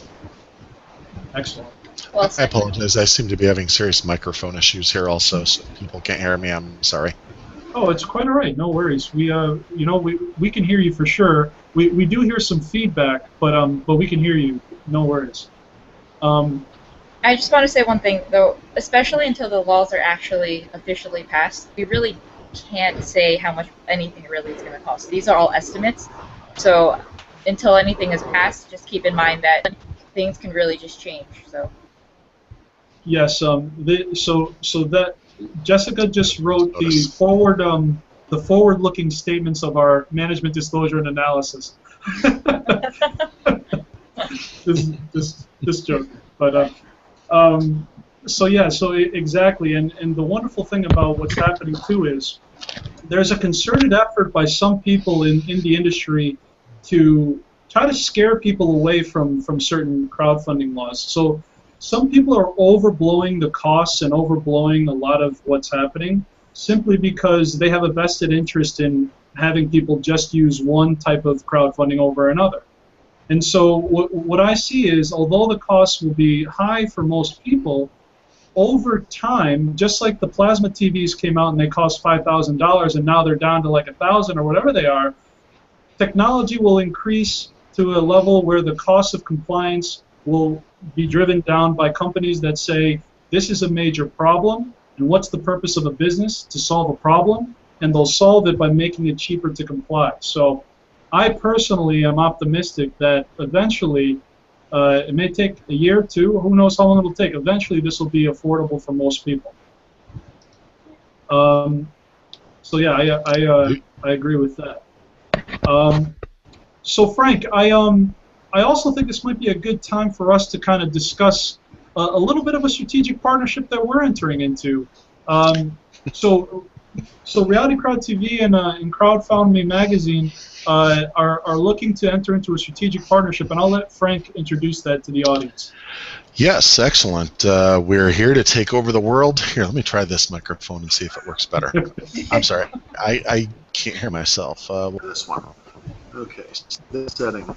Excellent. Well, I apologize. I seem to be having serious microphone issues here also, so if people can't hear me, I'm sorry. Oh, it's quite all right. No worries. We we can hear you for sure. We do hear some feedback, but we can hear you. No worries. I just want to say one thing, though, especially until the laws are actually officially passed, we really can't say how much anything really is going to cost. These are all estimates, so until anything is passed, just keep in mind that things can really just change. So. Yes. So that Jessica just wrote the forward-looking statements of our management disclosure and analysis. This joke, but. So yeah, so exactly, and the wonderful thing about what's happening too is there's a concerted effort by some people in the industry to try to scare people away from certain crowdfunding laws. So some people are overblowing the costs and overblowing a lot of what's happening simply because they have a vested interest in having people just use one type of crowdfunding over another. And so what I see is, although the costs will be high for most people, over time, just like the plasma TVs came out and they cost $5,000 and now they're down to like $1,000 or whatever they are, technology will increase to a level where the cost of compliance will be driven down by companies that say, this is a major problem, and what's the purpose of a business? To solve a problem, and they'll solve it by making it cheaper to comply. So I personally am optimistic that eventually, it may take a year or two, who knows how long it'll take, eventually this will be affordable for most people. So yeah, I agree with that. So Frank, I also think this might be a good time for us to kind of discuss a little bit of a strategic partnership that we're entering into. So Reality Crowd TV and CrowdFoundme magazine are looking to enter into a strategic partnership, and I'll let Frank introduce that to the audience. Yes, excellent. We're here to take over the world. Here, let me try this microphone and see if it works better. I'm sorry, I can't hear myself. This one. Okay, this setting.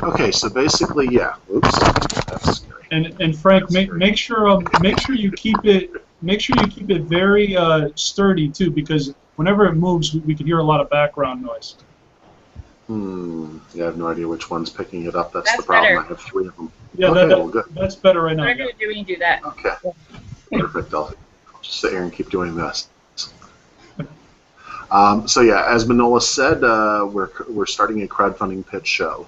Okay, so basically, yeah. Oops, that's scary. And Frank, make sure you keep it very sturdy too, because whenever it moves, we can hear a lot of background noise. Yeah, I have no idea which one's picking it up. That's the problem. Better. I have 3 of them. Yeah, okay, good. That's better right now. Whatever you do when you do that. Okay, perfect. I'll just sit here and keep doing this. So yeah, as Manolis said, we're starting a crowdfunding pitch show.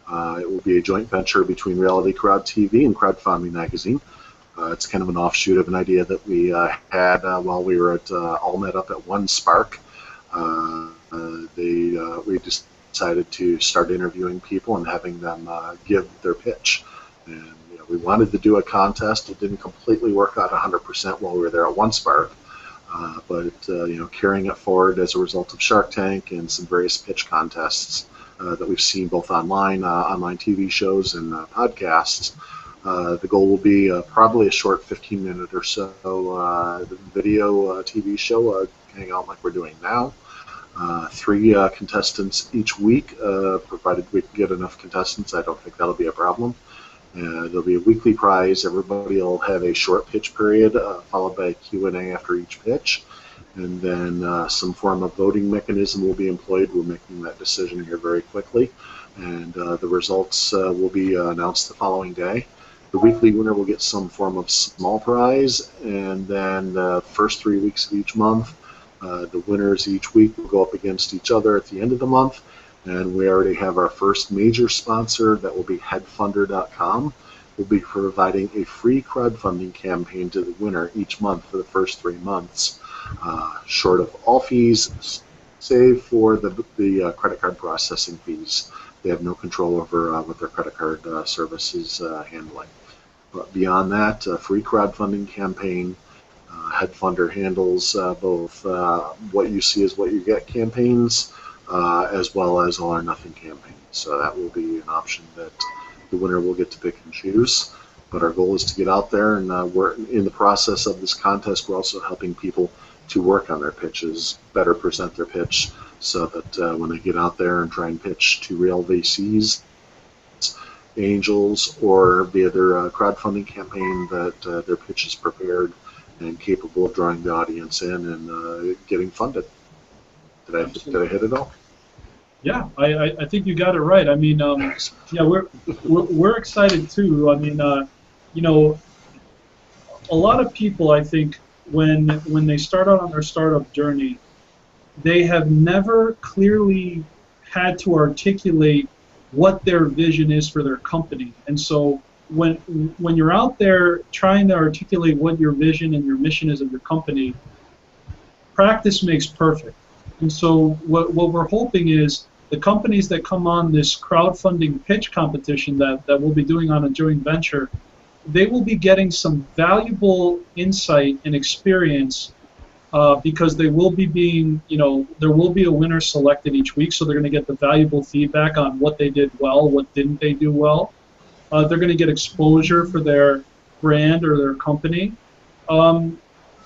It will be a joint venture between Reality Crowd TV and CrowdFoundme magazine. It's kind of an offshoot of an idea that we had while we were at all met up at One Spark. We decided to start interviewing people and having them give their pitch. And we wanted to do a contest. It didn't completely work out 100% while we were there at One Spark. But carrying it forward as a result of Shark Tank and some various pitch contests, that we've seen both online TV shows and podcasts. The goal will be probably a short 15-minute or so video TV show, hang out like we're doing now. 3 contestants each week, provided we can get enough contestants. I don't think that'll be a problem. There'll be a weekly prize. Everybody will have a short pitch period, followed by a Q&A after each pitch. And then some form of voting mechanism will be employed. We're making that decision here very quickly. And the results will be announced the following day. The weekly winner will get some form of small prize. And then the first 3 weeks of each month, the winners each week will go up against each other at the end of the month. And we already have our first major sponsor. That will be headfunder.com. We'll be providing a free crowdfunding campaign to the winner each month for the first 3 months, short of all fees, save for the credit card processing fees. They have no control over what their credit card service is handling. But beyond that, free crowdfunding campaign. Headfunder handles both what you see is what you get campaigns, as well as all or nothing campaigns. So that will be an option that the winner will get to pick and choose. But our goal is to get out there, and we're in the process of this contest. We're also helping people to work on their pitches, better present their pitch, so that when they get out there and try and pitch to real VCs, angels, or the other crowdfunding campaign, that their pitch is prepared and capable of drawing the audience in and getting funded. Did I hit it all? Yeah, I think you got it right. I mean, yeah, we're excited too. I mean, you know, a lot of people, I think, when they start out on their startup journey, they have never clearly had to articulate what their vision is for their company. And so when you're out there trying to articulate what your vision and your mission is of your company, practice makes perfect. And so what we're hoping is the companies that come on this crowdfunding pitch competition that we'll be doing on a joint venture, they will be getting some valuable insight and experience because they will be being, you know, there will be a winner selected each week, so they're going to get the valuable feedback on what they did well, what didn't they do well. They're going to get exposure for their brand or their company. And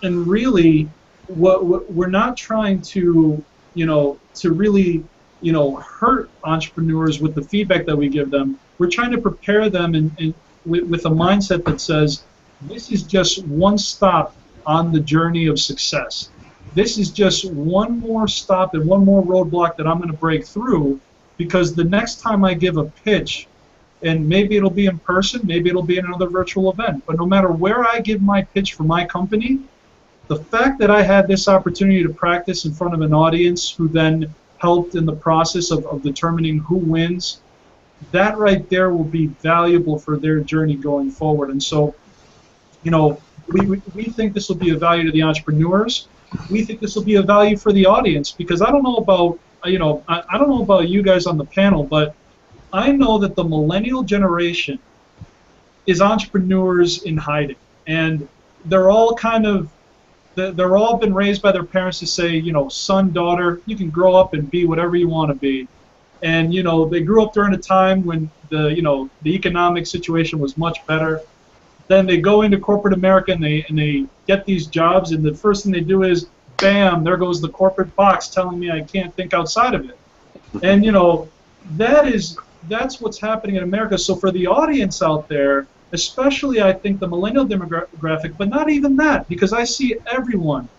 really, what we're not trying to, you know, to really, you know, hurt entrepreneurs with the feedback that we give them. We're trying to prepare them with a mindset that says, this is just one stop on the journey of success. This is just one more stop and one more roadblock that I'm going to break through, because the next time I give a pitch, and maybe it'll be in person, maybe it'll be in another virtual event, but no matter where I give my pitch for my company, the fact that I had this opportunity to practice in front of an audience who then helped in the process of determining who wins, that right there will be valuable for their journey going forward. And so, you know, we think this will be a value to the entrepreneurs. We think this will be a value for the audience, because I don't know about, you know, I don't know about you guys on the panel, but I know that the millennial generation is entrepreneurs in hiding, and they're all kind of, they're all been raised by their parents to say, you know, son, daughter, you can grow up and be whatever you want to be. And, you know, they grew up during a time when the economic situation was much better. Then they go into corporate America and they get these jobs, and the first thing they do is, bam, there goes the corporate box telling me I can't think outside of it. And, you know, that's what's happening in America. So for the audience out there, especially I think the millennial demographic, but not even that, because I see everyone.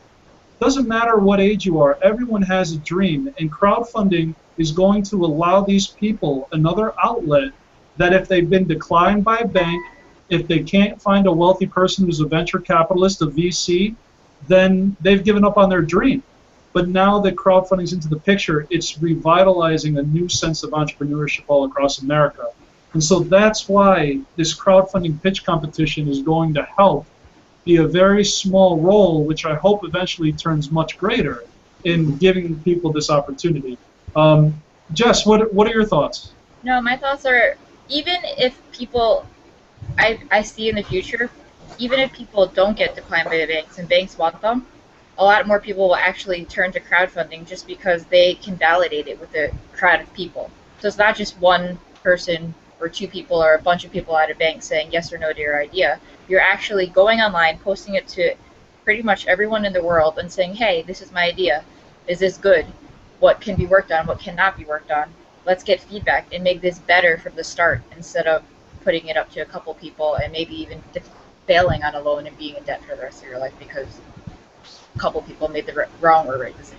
Doesn't matter what age you are, everyone has a dream, and crowdfunding is going to allow these people another outlet that if they've been declined by a bank, if they can't find a wealthy person who's a venture capitalist, a VC, then they've given up on their dream. But now that crowdfunding's into the picture, it's revitalizing a new sense of entrepreneurship all across America. And so that's why this crowdfunding pitch competition is going to help be a very small role, which I hope eventually turns much greater in giving people this opportunity. Jess, what are your thoughts? No, my thoughts are, even if people, I see in the future, even if people don't get declined by the banks and banks want them, a lot more people will actually turn to crowdfunding just because they can validate it with a crowd of people. So it's not just one person or two people or a bunch of people at a bank saying yes or no to your idea. You're actually going online, posting it to pretty much everyone in the world and saying, hey, this is my idea. Is this good? What can be worked on? What cannot be worked on? Let's get feedback and make this better from the start instead of putting it up to a couple people and maybe even failing on a loan and being in debt for the rest of your life because a couple people made the wrong or right decision.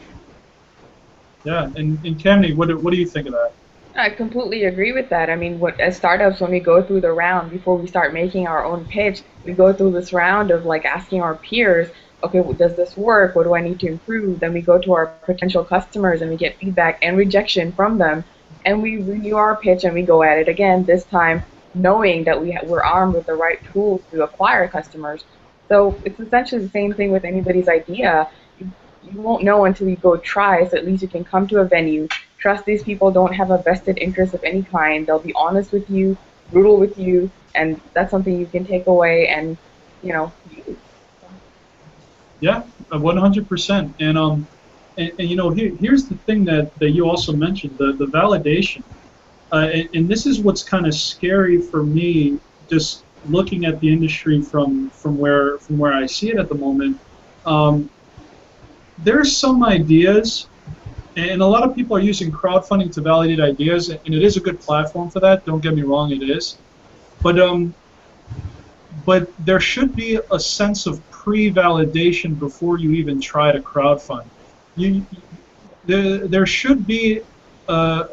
Yeah, and Cammy, what do you think of that? I completely agree with that. I mean, as startups, when we go through the round, before we start making our own pitch, we go through this round of like asking our peers, okay, does this work? What do I need to improve? Then we go to our potential customers and we get feedback and rejection from them. And we renew our pitch and we go at it again, this time knowing that we're armed with the right tools to acquire customers. So it's essentially the same thing with anybody's idea. You won't know until you go try, so at least you can come to a venue. Trust these people don't have a vested interest of any kind. They'll be honest with you, brutal with you, and that's something you can take away and, use. Yeah, 100%. And here's the thing that you also mentioned, the validation. And this is what's kind of scary for me, just looking at the industry from where I see it at the moment. There's some ideas, and a lot of people are using crowdfunding to validate ideas, and it is a good platform for that. Don't get me wrong, it is. But there should be a sense of pre-validation before you even try to crowdfund. There should be a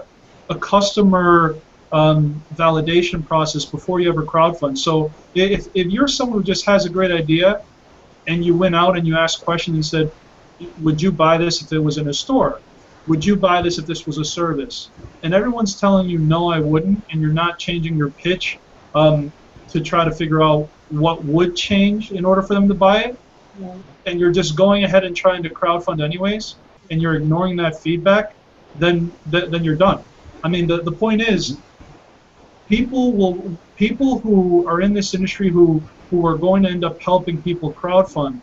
customer validation process before you ever crowdfund. So if you're someone who just has a great idea, and you went out and you asked questions and said, would you buy this if it was in a store? Would you buy this if this was a service? And everyone's telling you, no, I wouldn't, and you're not changing your pitch to try to figure out what would change in order for them to buy it. Yeah. And you're just going ahead and trying to crowdfund anyways, and you're ignoring that feedback, then you're done. I mean, the point is, people who are in this industry who are going to end up helping people crowdfund,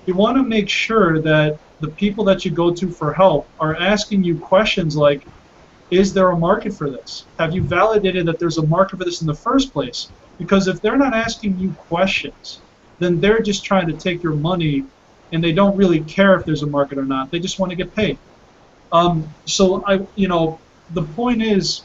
you want to make sure that the people that you go to for help are asking you questions like, is there a market for this? Have you validated that there's a market for this in the first place? Because if they're not asking you questions, then they're just trying to take your money, and they don't really care if there's a market or not. They just want to get paid. So the point is,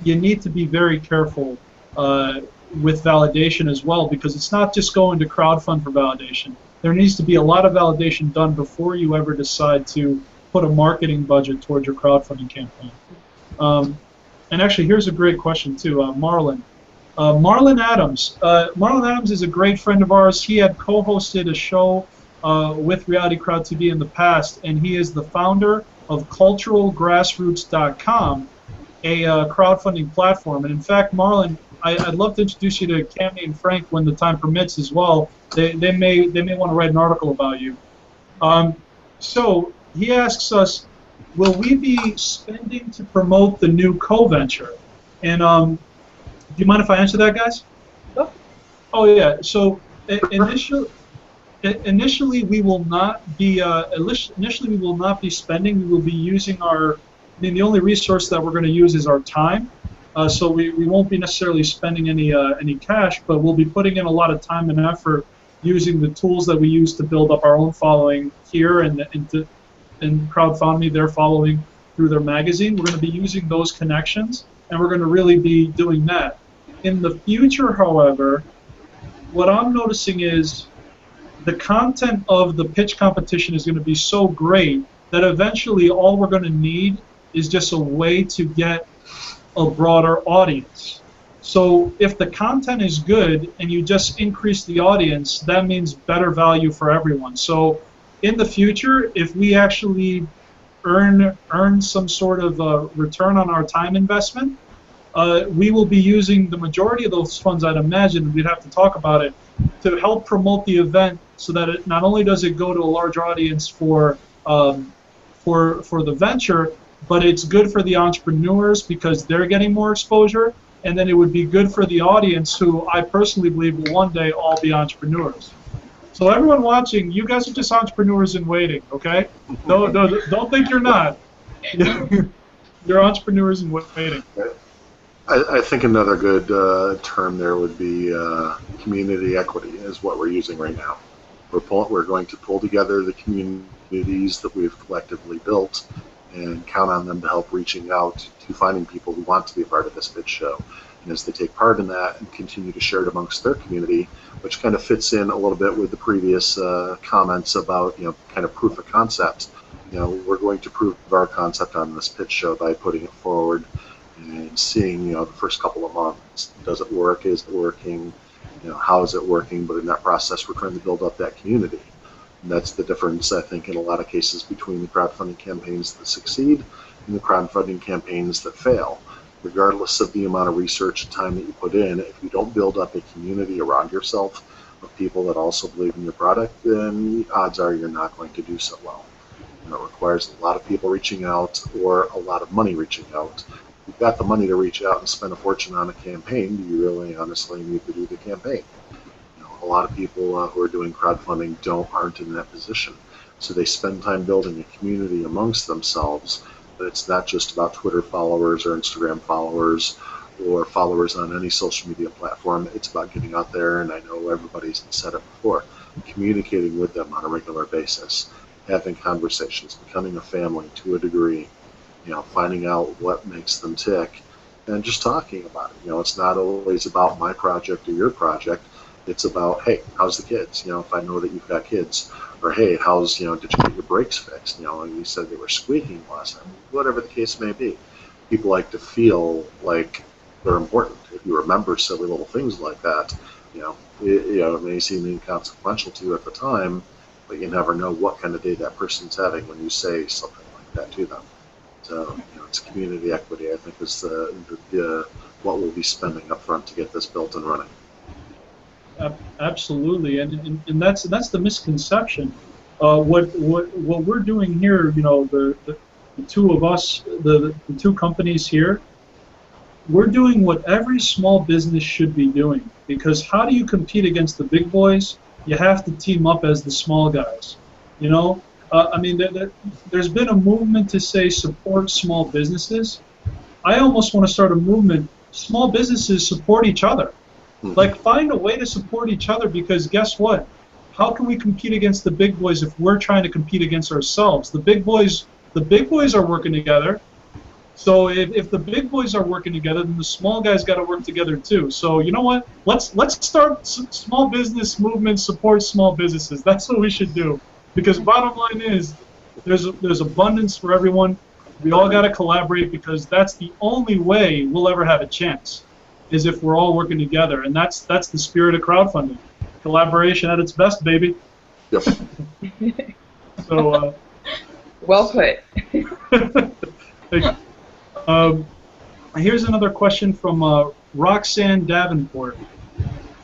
you need to be very careful with validation as well, because it's not just going to crowdfund for validation. There needs to be a lot of validation done before you ever decide to put a marketing budget towards your crowdfunding campaign. And actually, here's a great question too, Marlon. Marlon Adams. Marlon Adams is a great friend of ours. He had co-hosted a show with Reality Crowd TV in the past, and he is the founder of culturalgrassroots.com, a crowdfunding platform. And in fact, Marlon, I'd love to introduce you to Cammy and Frank when the time permits as well. They may want to write an article about you. So he asks us, will we be spending to promote the new co-venture? And do you mind if I answer that, guys? Sure. Oh yeah. So initially we will not be spending. We will be using the only resource that we're going to use is our time. So we won't be necessarily spending any cash, but we'll be putting in a lot of time and effort using the tools that we use to build up our own following here and CrowdFoundme, their following through their magazine. We're going to be using those connections, and we're going to really be doing that. In the future, however, what I'm noticing is the content of the pitch competition is going to be so great that eventually all we're going to need is just a way to get a broader audience. So if the content is good and you just increase the audience, that means better value for everyone. So in the future, if we actually earn some sort of return on our time investment, we will be using the majority of those funds, I'd imagine, we'd have to talk about it, to help promote the event so that it not only does it go to a large audience for the venture, but it's good for the entrepreneurs because they're getting more exposure, and then it would be good for the audience, who I personally believe will one day all be entrepreneurs. So everyone watching, you guys are just entrepreneurs in waiting, okay? Don't think you're not. They're entrepreneurs in waiting. I think another good term there would be community equity is what we're using right now. We're going to pull together the communities that we've collectively built and count on them to help reaching out to finding people who want to be a part of this bid show. And as they take part in that and continue to share it amongst their community, which kind of fits in a little bit with the previous comments about, kind of proof of concept. We're going to prove our concept on this pitch show by putting it forward and seeing, the first couple of months. Does it work? Is it working? How is it working? But in that process, we're trying to build up that community. And that's the difference, I think, in a lot of cases between the crowdfunding campaigns that succeed and the crowdfunding campaigns that fail. Regardless of the amount of research and time that you put in, if you don't build up a community around yourself of people that also believe in your product, then odds are you're not going to do so well. It requires a lot of people reaching out or a lot of money reaching out. If you've got the money to reach out and spend a fortune on a campaign, do you really honestly need to do the campaign? A lot of people who are doing crowdfunding aren't in that position. So they spend time building a community amongst themselves. But it's not just about Twitter followers or Instagram followers or followers on any social media platform. It's about getting out there, and I know everybody's said it before, communicating with them on a regular basis, having conversations, becoming a family to a degree, finding out what makes them tick, and just talking about it. It's not always about my project or your project. It's about, hey, how's the kids? If I know that you've got kids. Or, hey, did you get your brakes fixed? You said they were squeaking last time. Whatever the case may be. People like to feel like they're important. If you remember silly little things like that, it may seem inconsequential to you at the time, but you never know what kind of day that person's having when you say something like that to them. So, it's community equity, I think, is what we'll be spending up front to get this built and running. Absolutely, and that's the misconception. What we're doing here, the two of us, the two companies here, we're doing what every small business should be doing. Because how do you compete against the big boys? You have to team up as the small guys. There's been a movement to say support small businesses. I almost want to start a movement. Small businesses support each other. Like, find a way to support each other, because guess what? How can we compete against the big boys if we're trying to compete against ourselves? The big boys are working together. So if the big boys are working together, then the small guys got to work together too. So you know what? Let's start small business movement, support small businesses. That's what we should do. Because bottom line is, there's abundance for everyone. We all got to collaborate, because that's the only way we'll ever have a chance. Is if we're all working together, and that's the spirit of crowdfunding. Collaboration at its best, baby. Yep. So. Well put. Here's another question from Roxanne Davenport.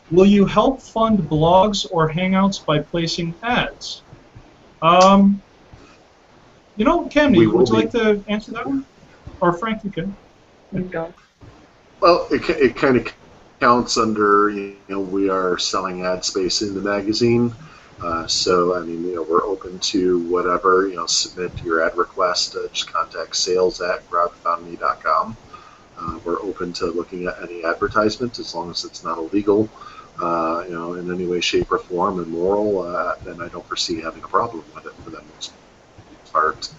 Will you help fund blogs or hangouts by placing ads? Cammy, would you like to answer that one? Or Frank, you can. Go. Well, it kind of counts under, we are selling ad space in the magazine. So, we're open to whatever, submit your ad request. Just contact sales@crowdfoundme.com. We're open to looking at any advertisement as long as it's not illegal, in any way, shape, or form, and moral. Then I don't foresee having a problem with it for the most part.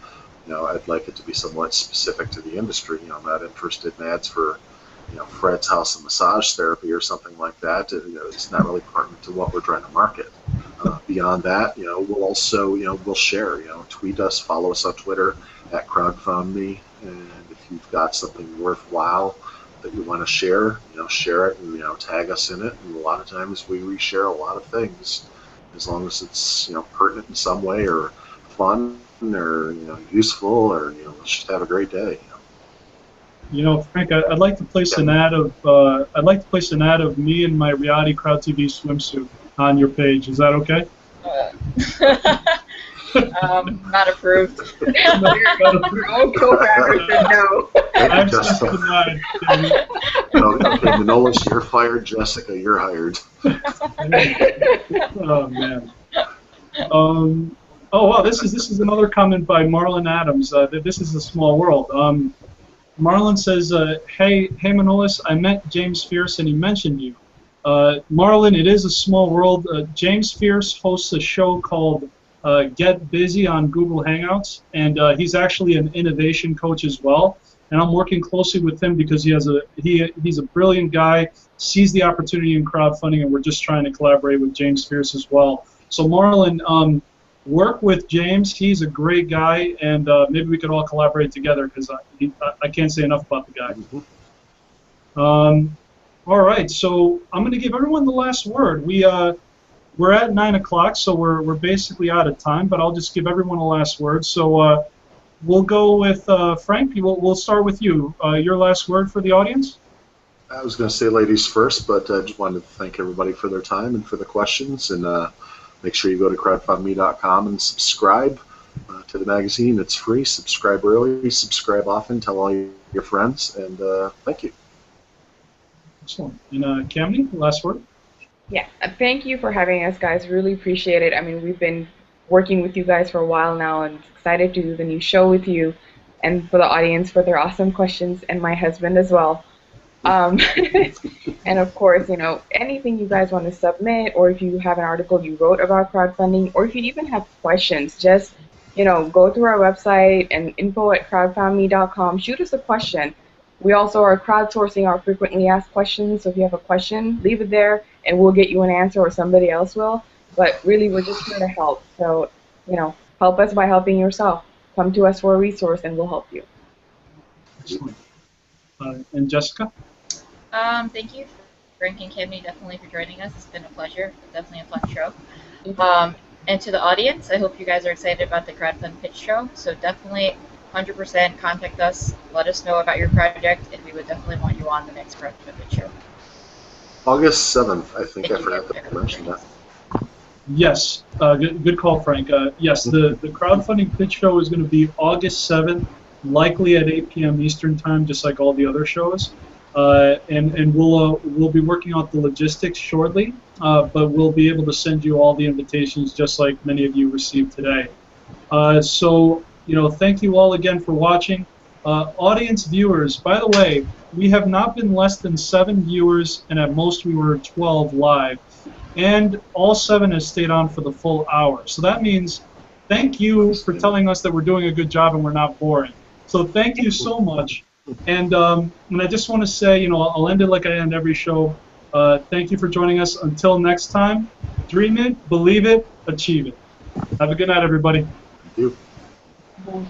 I'd like it to be somewhat specific to the industry. I'm not interested in ads for Fred's House of Massage Therapy or something like that. It's not really pertinent to what we're trying to market. Beyond that, we'll also, we'll share. Tweet us, follow us on Twitter @CrowdFoundme, and if you've got something worthwhile that you want to share, share it and tag us in it. And a lot of times we reshare a lot of things, as long as it's pertinent in some way or fun or useful or let's just have a great day. Frank, I'd like to place an ad of me in my reality Crowd TV swimsuit on your page. Is that okay? Not approved. No co-founders said no. I'm just denied. Okay, Manolis, you're fired. Jessica, you're hired. Oh man. Oh wow, this is another comment by Marlon Adams. This is a small world. Marlon says, hey Manolis, I met James Fierce and he mentioned you. Marlon, it is a small world. James Fierce hosts a show called Get Busy on Google Hangouts, and he's actually an innovation coach as well. And I'm working closely with him because he's a brilliant guy, sees the opportunity in crowdfunding, and we're just trying to collaborate with James Fierce as well. So Marlon, work with James. He's a great guy, and maybe we could all collaborate together because I can't say enough about the guy. All right, so I'm going to give everyone the last word. We're at 9 o'clock, so we're basically out of time, but I'll just give everyone a last word. So we'll go with Frank. We'll start with you. Your last word for the audience? I was going to say ladies first, but I just wanted to thank everybody for their time and for the questions. And make sure you go to crowdfundme.com and subscribe to the magazine. It's free. Subscribe early, subscribe often, tell all your friends, and thank you. Excellent. And Kamini, last word? Yeah, thank you for having us, guys. Really appreciate it. I mean, we've been working with you guys for a while now, and excited to do the new show with you, and for the audience for their awesome questions, and my husband as well. And of course, you know, anything you guys want to submit, or if you have an article you wrote about crowdfunding, or if you even have questions, just, you know, go to our website and info@crowdfoundme.com. Shoot us a question. We also are crowdsourcing our frequently asked questions, so if you have a question, leave it there, and we'll get you an answer, or somebody else will. But really, we're just here to help. So, you know, help us by helping yourself. Come to us for a resource, and we'll help you. Excellent. And Jessica? Thank you, Frank and Kamini, definitely for joining us. It's been a pleasure. Definitely a fun show. And to the audience, I hope you guys are excited about the Crowdfund Pitch Show. So definitely 100% contact us. Let us know about your project, and we would definitely want you on the next Crowdfund Pitch Show. August 7th, I think. I forgot to mention that. Yes. Good call, Frank. Yes, the crowdfunding pitch show is going to be August 7th, likely at 8 p.m. Eastern Time, just like all the other shows. And we'll be working out the logistics shortly, but we'll be able to send you all the invitations just like many of you received today. So, you know, thank you all again for watching. Audience viewers, by the way, we have not been less than 7 viewers, and at most we were 12 live. And all 7 has stayed on for the full hour. So that means thank you for telling us that we're doing a good job and we're not boring. So thank you so much. And I just want to say, you know, I'll end it like I end every show. Thank you for joining us. Until next time, dream it, believe it, achieve it. Have a good night, everybody. Thank you.